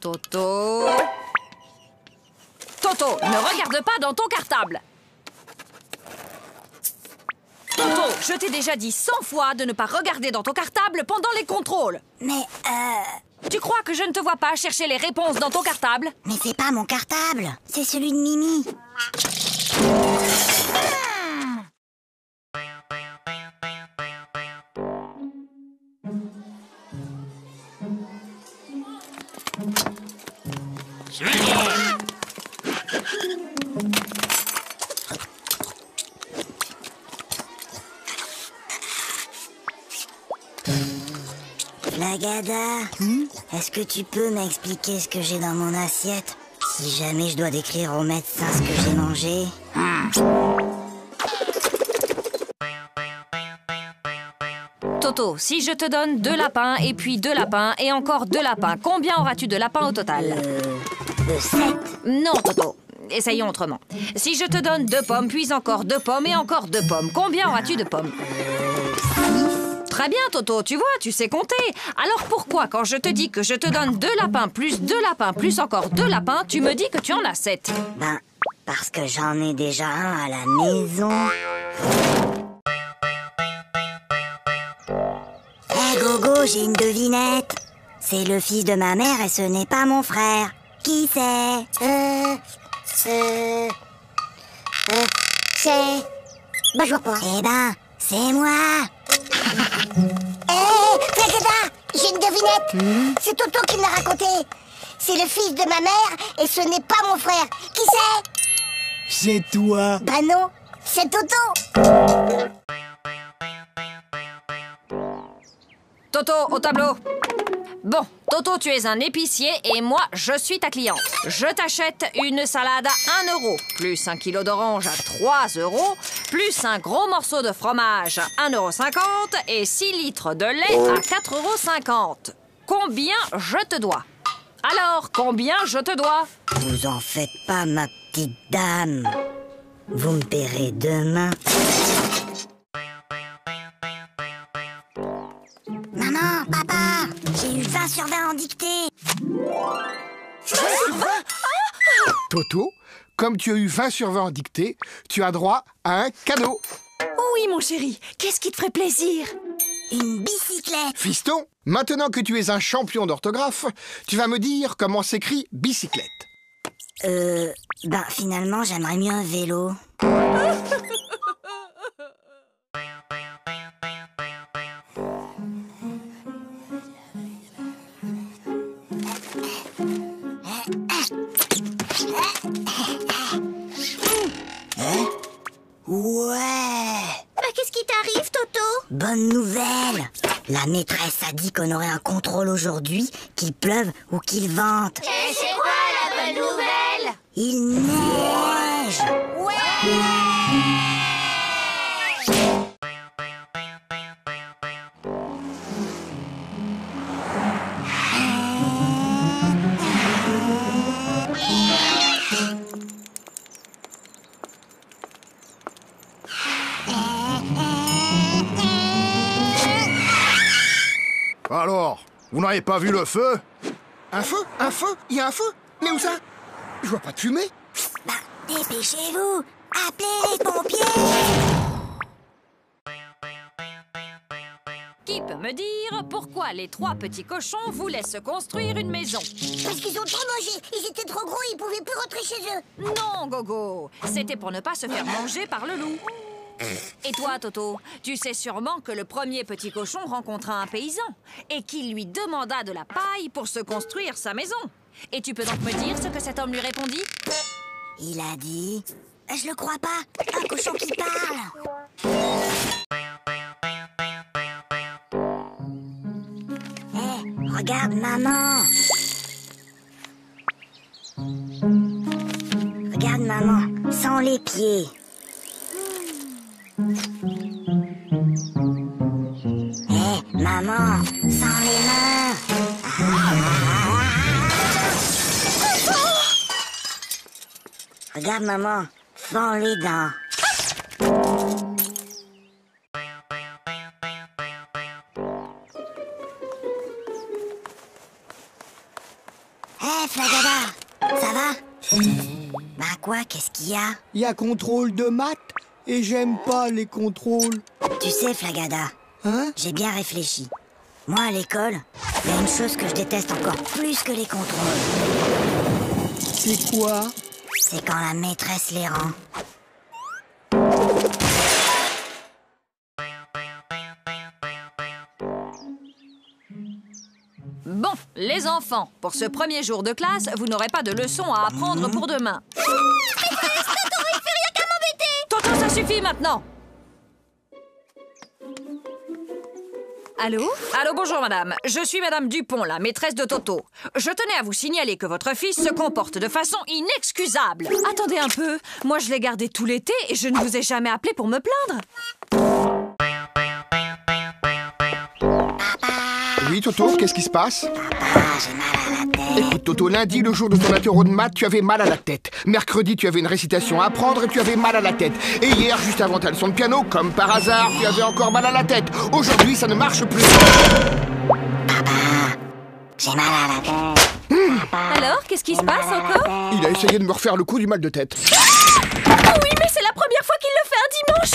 Toto... Toto, ne regarde pas dans ton cartable. Toto, je t'ai déjà dit 100 fois de ne pas regarder dans ton cartable pendant les contrôles. Mais, Tu crois que je ne te vois pas chercher les réponses dans ton cartable? Mais c'est pas mon cartable, c'est celui de Mimi. Flagada, est-ce que tu peux m'expliquer ce que j'ai dans mon assiette? Si jamais je dois décrire au médecin ce que j'ai mangé. Toto, si je te donne 2 lapins et puis 2 lapins et encore 2 lapins, combien auras-tu de lapins au total? 7. Non, Toto. Essayons autrement. Si je te donne 2 pommes, puis encore 2 pommes et encore 2 pommes, combien auras-tu de pommes? Très bien, Toto, tu vois, tu sais compter. Alors pourquoi, quand je te dis que je te donne 2 lapins plus 2 lapins plus encore 2 lapins, tu me dis que tu en as 7? Ben, parce que j'en ai déjà un à la maison. Hé, Gogo, j'ai une devinette. C'est le fils de ma mère et ce n'est pas mon frère. Qui c'est? C'est... Bah, je vois pas. Eh ben, c'est moi. Hé, Flagada, j'ai une devinette. C'est Toto qui me l'a raconté. C'est le fils de ma mère et ce n'est pas mon frère. Qui c'est? C'est toi. Bah non, c'est Toto. Toto, au tableau. Bon, Toto, tu es un épicier et moi, je suis ta cliente. Je t'achète une salade à 1 euro, plus 1 kilo d'orange à 3 euros, plus un gros morceau de fromage à 1,50 € et 6 litres de lait à 4,50 €. Combien je te dois? Alors, combien je te dois? Vous en faites pas, ma petite dame. Vous me paierez demain. Maman, papa, j'ai eu 20 sur 20 en dictée. 20 sur 20 Toto, comme tu as eu 20 sur 20 en dictée, tu as droit à un cadeau. Oui, mon chéri, qu'est-ce qui te ferait plaisir? Une bicyclette. Fiston, maintenant que tu es un champion d'orthographe, tu vas me dire comment s'écrit bicyclette. Ben finalement, j'aimerais mieux un vélo. Ouais. Qu'est-ce qui t'arrive, Toto? Bonne nouvelle. La maîtresse a dit qu'on aurait un contrôle aujourd'hui, qu'il pleuve ou qu'il vente. Et c'est quoi la bonne nouvelle? Il neige. Alors, vous n'avez pas vu le feu? Un feu? Un feu? Il y a un feu? Mais où ça? Je vois pas de fumée. Bah, dépêchez-vous. Appelez les pompiers. Qui peut me dire pourquoi les 3 petits cochons voulaient se construire une maison? Parce qu'ils ont trop mangé. Ils étaient trop gros, ils pouvaient plus rentrer chez eux. Non, Gogo, c'était pour ne pas se faire manger par le loup. Et toi, Toto, tu sais sûrement que le premier petit cochon rencontra un paysan et qu'il lui demanda de la paille pour se construire sa maison. Et tu peux donc me dire ce que cet homme lui répondit? Il a dit... Je le crois pas. Un cochon qui parle. Hé, regarde maman. Regarde maman, sans les pieds. Hé, maman, sans les mains. Regarde maman, sans les dents. Hé, Flagada, ça va? Bah quoi, qu'est-ce qu'il y a? Il y a contrôle de maths et j'aime pas les contrôles. Tu sais, Flagada, Hein? j'ai bien réfléchi. Moi, à l'école, il y a une chose que je déteste encore plus que les contrôles. C'est quoi? C'est quand la maîtresse les rend. Bon, les enfants, pour ce premier jour de classe, vous n'aurez pas de leçons à apprendre pour demain. Toto, ça suffit maintenant. Allô? Allô, bonjour madame. Je suis madame Dupont, la maîtresse de Toto. Je tenais à vous signaler que votre fils se comporte de façon inexcusable. Attendez un peu. Moi, je l'ai gardé tout l'été et je ne vous ai jamais appelé pour me plaindre. Oui, Toto, qu'est-ce qui se passe? Papa, j'ai mal à la tête. Écoute, Toto, lundi, le jour de ton interro de maths, tu avais mal à la tête. Mercredi, tu avais une récitation à apprendre et tu avais mal à la tête. Et hier, juste avant ta leçon de piano, comme par hasard, tu avais encore mal à la tête. Aujourd'hui, ça ne marche plus. J'ai mal à la tête. Alors, qu'est-ce qui se passe encore? Il a essayé de me refaire le coup du mal de tête. Ah oui, mais c'est la première fois qu'il le fait un dimanche.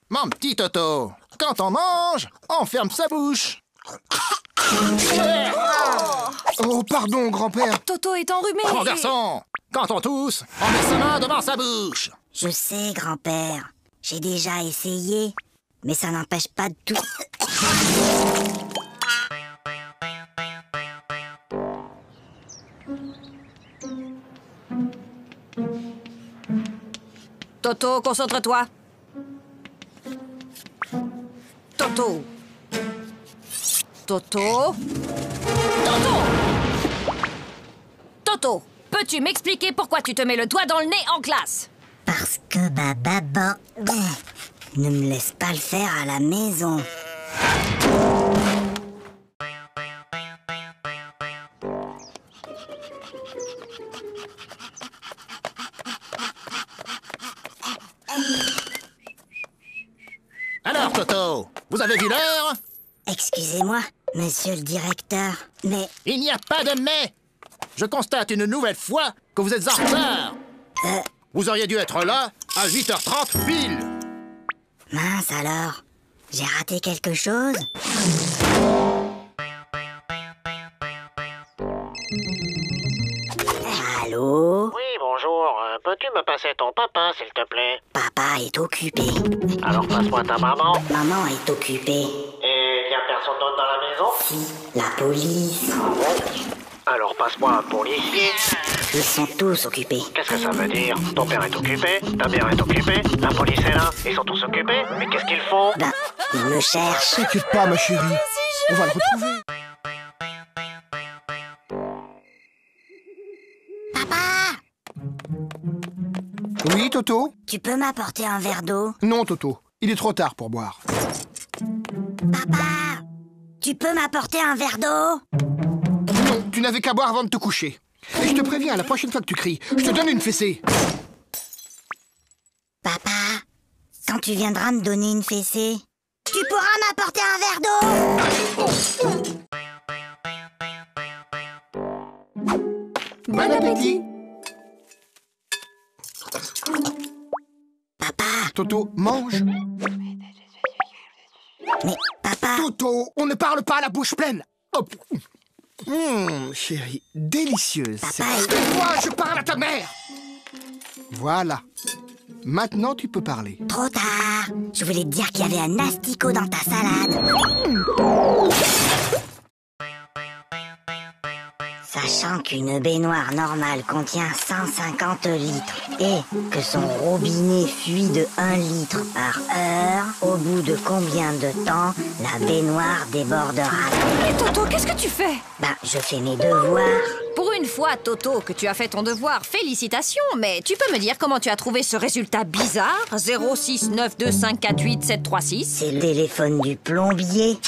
Mon petit Toto, quand on mange, on ferme sa bouche. Oh, pardon, grand-père. Toto est enrhumé. Mon garçon, quand on tousse, on met sa main devant sa bouche. Je sais, grand-père. J'ai déjà essayé. Mais ça n'empêche pas de tout. Toto, concentre-toi. Toto. Toto. Toto. Toto, peux-tu m'expliquer pourquoi tu te mets le doigt dans le nez en classe? Parce que Baba ne me laisse pas le faire à la maison. Alors, Toto, vous avez vu l'heure? Excusez-moi, monsieur le directeur, mais... Il n'y a pas de mais. Je constate une nouvelle fois que vous êtes en retard. Vous auriez dû être là à 8h30 pile. Mince alors, j'ai raté quelque chose? Allô? Oui, bonjour. Peux-tu me passer ton papa, s'il te plaît? Papa est occupé. Alors passe-moi ta maman. Maman est occupée. Et y a personne d'autre dans la maison? Si, la police. Alors passe-moi un policier. Ils sont tous occupés. Qu'est-ce que ça veut dire? Ton père est occupé, ta mère est occupée, la police est là, ils sont tous occupés. Mais qu'est-ce qu'ils font? Ben, ils me cherchent. T'inquiète pas, ma chérie. On va le retrouver. Oui, Toto? Tu peux m'apporter un verre d'eau? Non, Toto. Il est trop tard pour boire. Papa! Tu peux m'apporter un verre d'eau? Non, tu n'avais qu'à boire avant de te coucher. Et je te préviens, la prochaine fois que tu cries, je te donne une fessée. Papa, quand tu viendras me donner une fessée, tu pourras m'apporter un verre d'eau? Bon appétit. Papa, Toto, mange. mais papa... Toto, on ne parle pas à la bouche pleine. Hop. Chérie, délicieuse. Papa Moi, je parle à ta mère. Voilà. Maintenant, tu peux parler. Trop tard. Je voulais te dire qu'il y avait un asticot dans ta salade. Sachant qu'une baignoire normale contient 150 litres et que son robinet fuit de 1 litre par heure, au bout de combien de temps la baignoire débordera? Mais Toto, qu'est-ce que tu fais? Ben, je fais mes devoirs. Pour une fois, Toto, que tu as fait ton devoir, félicitations, mais tu peux me dire comment tu as trouvé ce résultat bizarre? 06925487736. C'est le téléphone du plombier.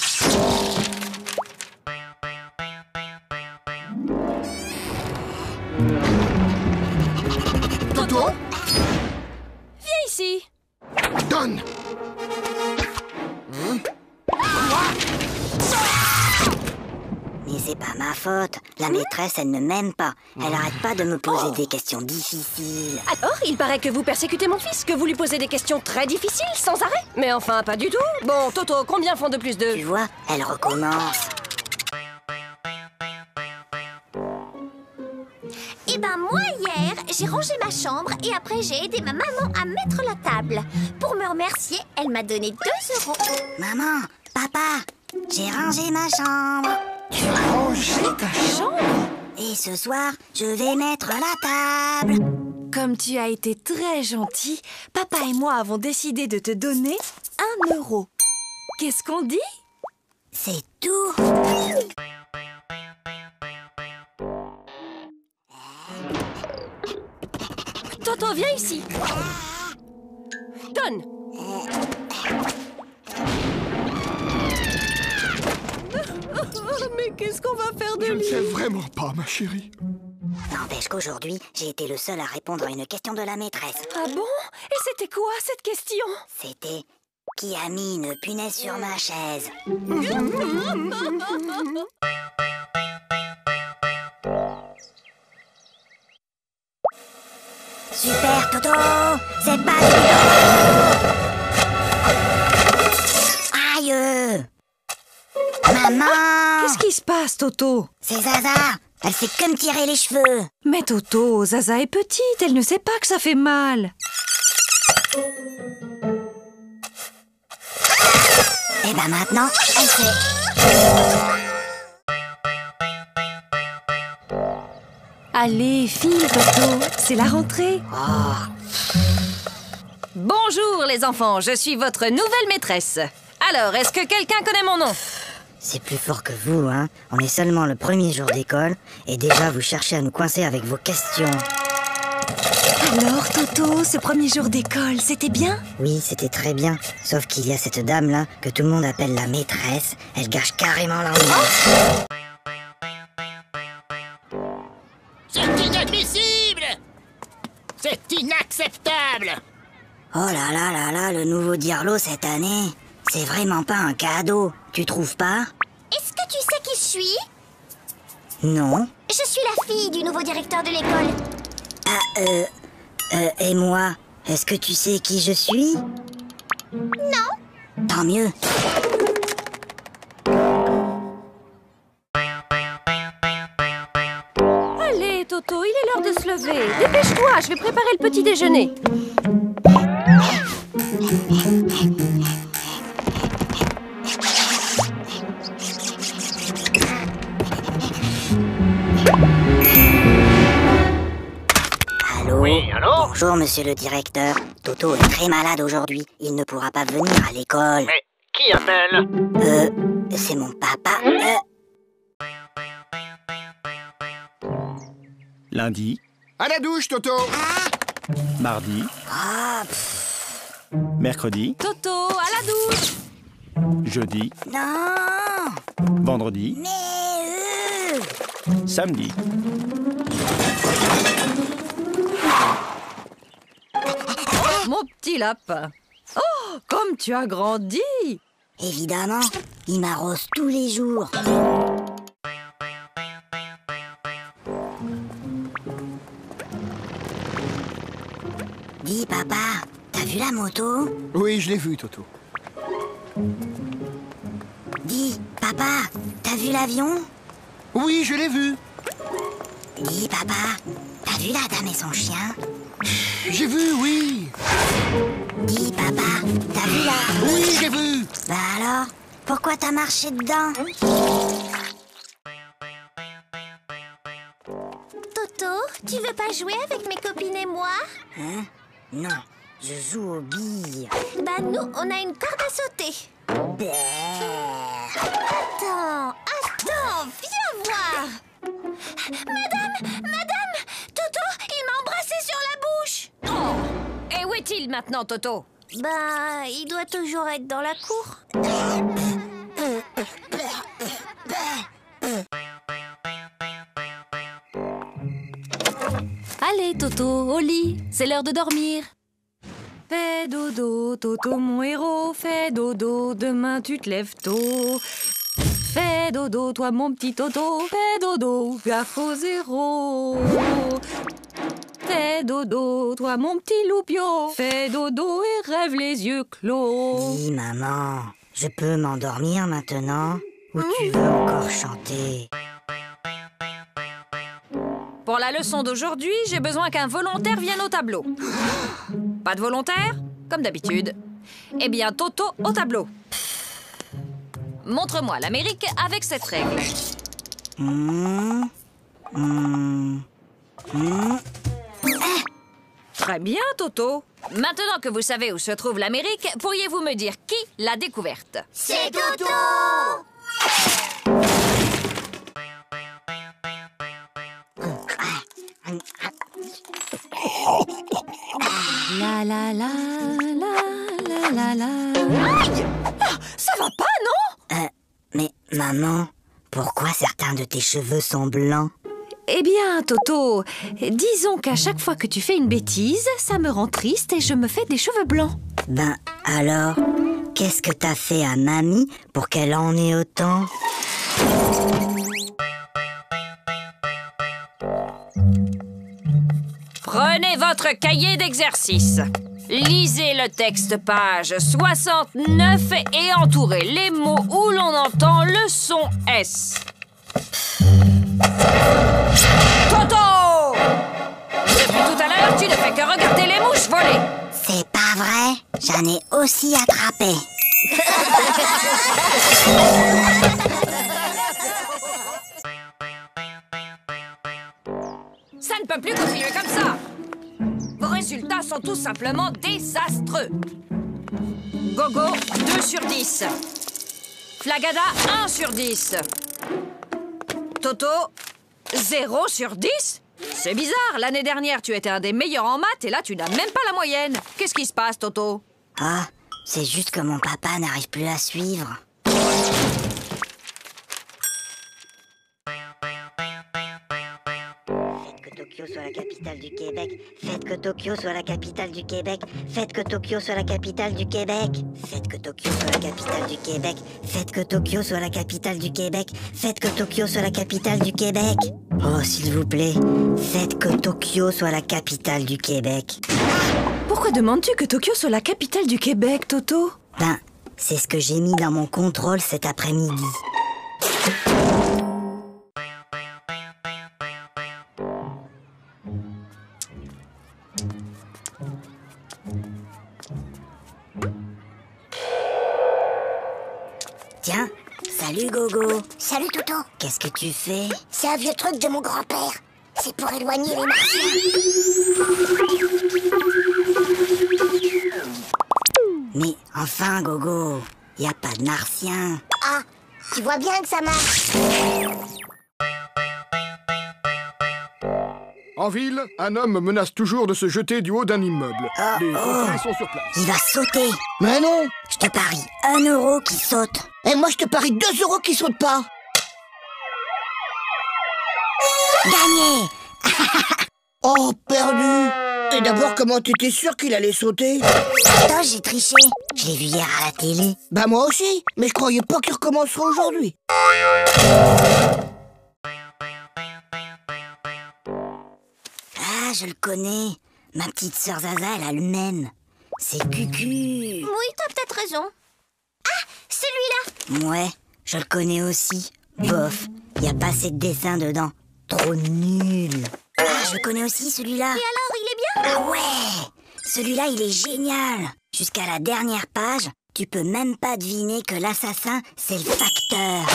Toto, c'est pas ma faute. La maîtresse, elle ne m'aime pas. Elle arrête pas de me poser des questions difficiles. Alors, il paraît que vous persécutez mon fils, que vous lui posez des questions très difficiles, sans arrêt. Mais enfin, pas du tout. Bon, Toto, combien font 2 plus 2? Tu vois, elle recommence. Eh ben moi hier, j'ai rangé ma chambre et après j'ai aidé ma maman à mettre la table. Pour me remercier, elle m'a donné 2 €. Maman, papa, j'ai rangé ma chambre. Tu as rangé ta chambre? Et ce soir, je vais mettre la table. Comme tu as été très gentil, papa et moi avons décidé de te donner 1 €. Qu'est-ce qu'on dit? C'est tout. Toto, viens ici. Donne. Mais qu'est-ce qu'on va faire de Je ne lui? sais vraiment pas, ma chérie. N'empêche qu'aujourd'hui, j'ai été le seul à répondre à une question de la maîtresse. Ah bon? Et c'était quoi cette question? C'était « Qui a mis une punaise sur ma chaise ?» Super Toto, c'est pas Aïe. Maman, Qu'est-ce qui se passe, Toto? c'est Zaza. Elle sait que me tirer les cheveux. Mais Toto, Zaza est petite, elle ne sait pas que ça fait mal. Et ben maintenant, elle sait. Allez, file, Toto, c'est la rentrée. Bonjour les enfants, je suis votre nouvelle maîtresse. Alors, est-ce que quelqu'un connaît mon nom? C'est plus fort que vous, hein. On est seulement le premier jour d'école et déjà vous cherchez à nous coincer avec vos questions. Alors, Toto, ce premier jour d'école, c'était bien? Oui, c'était très bien. Sauf qu'il y a cette dame-là que tout le monde appelle la maîtresse. Elle gâche carrément l'ambiance. C'est inadmissible! C'est inacceptable! Oh là là là là, le nouveau Dirlo cette année. C'est vraiment pas un cadeau, tu trouves pas? Est-ce que tu sais qui je suis? Non. Je suis la fille du nouveau directeur de l'école. Et moi, est-ce que tu sais qui je suis? Non. Tant mieux. Allez, Toto, il est l'heure de se lever. Dépêche-toi, je vais préparer le petit déjeuner. Allô? Oui, allô? Bonjour, monsieur le directeur. Toto est très malade aujourd'hui. Il ne pourra pas venir à l'école. Mais qui appelle? C'est mon papa. Lundi, À la douche, Toto. mardi, mercredi, Toto, à la douche. jeudi, Non, vendredi, mais samedi. Mon petit lapin. Oh, comme tu as grandi. évidemment, il m'arrose tous les jours. Dis, papa, t'as vu la moto? Oui, je l'ai vu, Toto. Dis, papa, t'as vu l'avion? Oui, je l'ai vu. Dis, papa, t'as vu la dame et son chien? J'ai vu, oui. Dis, papa, t'as vu la... Oui, j'ai vu. Bah alors, pourquoi t'as marché dedans? Toto, tu veux pas jouer avec mes copines et moi? Hein? Non, je joue aux billes. Bah nous, on a une corde à sauter. Attends, viens voir. Madame, Toto, il m'a embrassé sur la bouche. Oh, et où est-il maintenant, Toto? Bah, il doit toujours être dans la cour. Allez, Toto, au lit, c'est l'heure de dormir. Fais dodo, Toto, mon héros, fais dodo, demain tu te lèves tôt. Fais Fais dodo, toi mon petit Toto. Fais dodo, gaffe au zéro. Fais dodo, toi mon petit loupio. Fais dodo et rêve les yeux clos. Oui, maman. Je peux m'endormir maintenant? Ou tu veux encore chanter? Pour la leçon d'aujourd'hui, j'ai besoin qu'un volontaire vienne au tableau. Pas de volontaire? Comme d'habitude. Eh bien, Toto au tableau. Montre-moi l'Amérique avec cette règle. Très bien, Toto. Maintenant que vous savez où se trouve l'Amérique, pourriez-vous me dire qui l'a découverte? C'est Toto! La la la la la la la. Aïe! Ah, ça va pas, non? Mais maman, pourquoi certains de tes cheveux sont blancs? Eh bien, Toto, disons qu'à chaque fois que tu fais une bêtise, ça me rend triste et je me fais des cheveux blancs. Ben alors, qu'est-ce que t'as fait à mamie pour qu'elle en ait autant? Prenez votre cahier d'exercice. Lisez le texte page 69 et entourez les mots où l'on entend le son S. Toto! Depuis tout à l'heure, tu ne fais que regarder les mouches voler. C'est pas vrai, j'en ai aussi attrapé. Ça ne peut plus continuer comme ça. Vos résultats sont tout simplement désastreux. Gogo, 2 sur 10. Flagada, 1 sur 10. Toto, 0 sur 10? C'est bizarre, l'année dernière, tu étais un des meilleurs en maths et là, tu n'as même pas la moyenne. Qu'est-ce qui se passe, Toto? Ah, c'est juste que mon papa n'arrive plus à suivre. Tokyo soit la capitale du Québec. Faites que Tokyo soit la capitale du Québec. Faites que Tokyo soit la capitale du Québec. Faites que Tokyo soit la capitale du Québec. Faites que Tokyo soit la capitale du Québec. Faites que Tokyo soit la capitale du Québec. Oh, s'il vous plaît, faites que Tokyo soit la capitale du Québec. Pourquoi demandes-tu que Tokyo soit la capitale du Québec, Toto? Ben, c'est ce que j'ai mis dans mon contrôle cet après-midi. Tiens, salut Gogo. Salut Toto. Qu'est-ce que tu fais? C'est un vieux truc de mon grand-père. C'est pour éloigner les martiens. Mais enfin Gogo, y a pas de martiens. Ah, tu vois bien que ça marche. En ville, un homme menace toujours de se jeter du haut d'un immeuble. Les pompiers sont sur place. Il va sauter. Mais non. Je te parie 1 euro qui saute. Et moi, je te parie 2 euros qui sautent pas. Gagné. Oh, perdu. Et d'abord, comment t'étais sûr qu'il allait sauter? Attends, j'ai triché. Je l'ai vu hier à la télé. Bah moi aussi, mais je croyais pas qu'il recommencerait aujourd'hui. Ah, je le connais. Ma petite sœur Zaza, elle a le même. C'est Cucu. Oui, t'as peut-être raison. Ah, celui-là. Ouais, je le connais aussi. Bof, y a pas assez de dessins dedans. Trop nul. Ah, je le connais aussi celui-là. Et alors, il est bien? Ah ouais, celui-là, il est génial. Jusqu'à la dernière page, tu peux même pas deviner que l'assassin, c'est le facteur.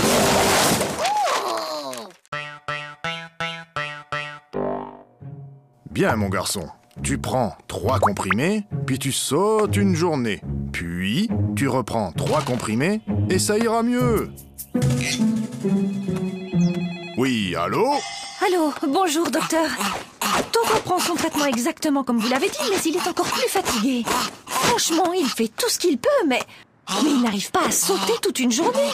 Bien, mon garçon. Tu prends 3 comprimés, puis tu sautes une journée. Puis, tu reprends 3 comprimés, et ça ira mieux. Oui, allô? Allô, bonjour, docteur. Toto reprend son traitement exactement comme vous l'avez dit, mais il est encore plus fatigué. Franchement, il fait tout ce qu'il peut, mais il n'arrive pas à sauter toute une journée.